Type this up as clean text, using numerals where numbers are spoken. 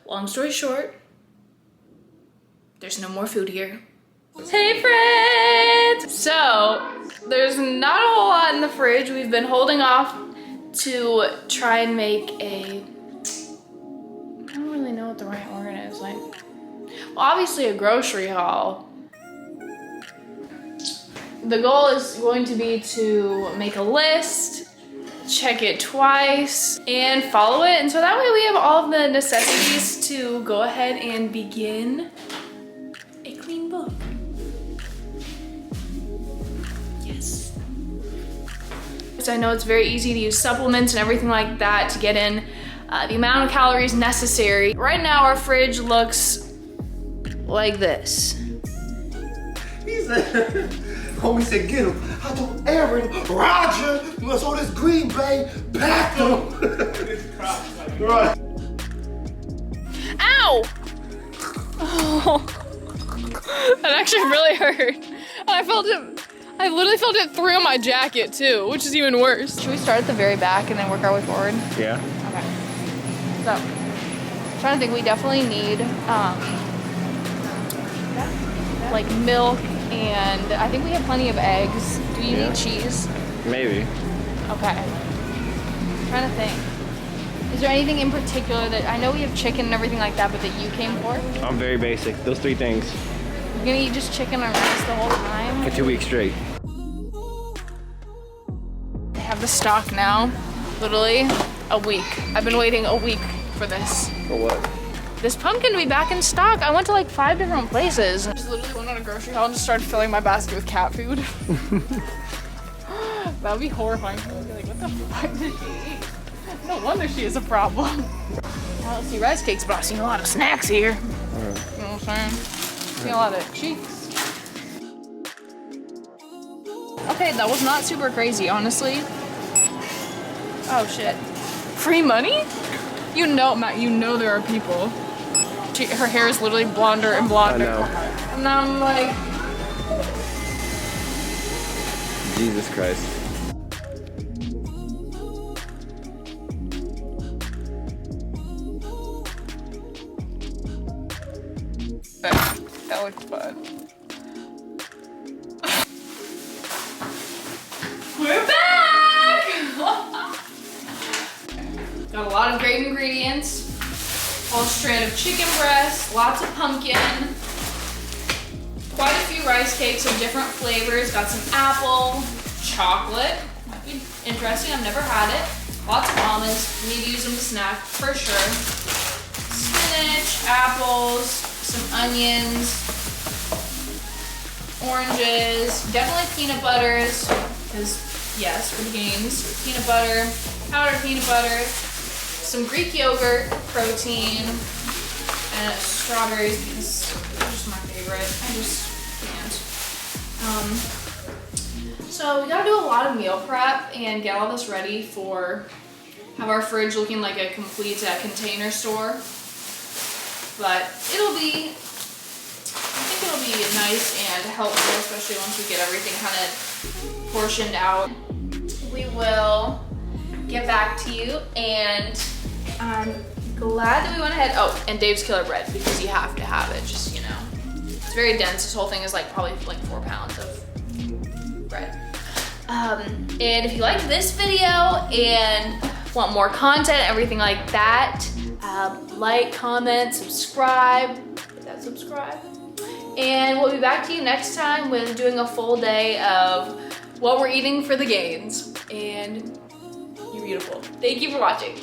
long story short, there's no more food here. Hey friends! So, there's not a whole lot in the fridge. We've been holding off to try and make a, I don't really know what the right word is. Like, well, obviously a grocery haul. The goal is going to be to make a list, check it twice, and follow it. And so that way we have all of the necessities to go ahead and begin a clean book. Yes. So I know it's very easy to use supplements and everything like that to get in the amount of calories necessary. Right now our fridge looks like this. He said, homie said, get him. I told Aaron, Roger, you must all this Green Bay, pack him. Right. Ow! Oh, that actually really hurt. And I literally felt it through my jacket too, which is even worse. Should we start at the very back and then work our way forward? Yeah. Okay. So, I'm trying to think, we definitely need like milk, and I think we have plenty of eggs. Do you need cheese? Maybe. Okay. I'm trying to think. Is there anything in particular that, I know we have chicken and everything like that, but that you came for? I'm very basic. Those 3 things. You're gonna eat just chicken and rice the whole time? For 2 weeks straight. I have the stock now. Literally a week. I've been waiting a week for this. For what? This pumpkin to be back in stock. I went to like 5 different places. I just literally went on a grocery haul and just started filling my basket with cat food. That would be horrifying. I would be like, what the fuck did she eat? No wonder she is a problem. I don't see rice cakes, but I've seen a lot of snacks here. You know what I'm saying? I've seen a lot of cheeks. Okay, that was not super crazy, honestly. Oh shit. Free money? You know, Matt, you know there are people. Her hair is literally blonder and blonder. I know. And I'm like... Jesus Christ. That looks fun. We're back! Got a lot of great ingredients. Whole strand of chicken breast, lots of pumpkin, quite a few rice cakes of different flavors. Got some apple, chocolate. Might be interesting, I've never had it. Lots of almonds, need to use them to snack for sure. Spinach, apples, some onions, oranges, definitely peanut butters, because yes, for the GAINZ. Peanut butter, powdered peanut butter, some Greek yogurt, protein, and strawberries because they're just my favorite. I just can't. So we gotta do a lot of meal prep and get all this ready for, have our fridge looking like a complete container store. But it'll be, I think it'll be nice and helpful, especially once we get everything kind of portioned out. We will get back to you, and I'm glad that we went ahead. Oh, and Dave's Killer Bread, because you have to have it, just, you know. It's very dense. This whole thing is like probably like 4 pounds of bread. And if you like this video and want more content, everything like that, like, comment, subscribe, hit that subscribe. And we'll be back to you next time with doing a full day of what we're eating for the GAINZ. And you're beautiful. Thank you for watching.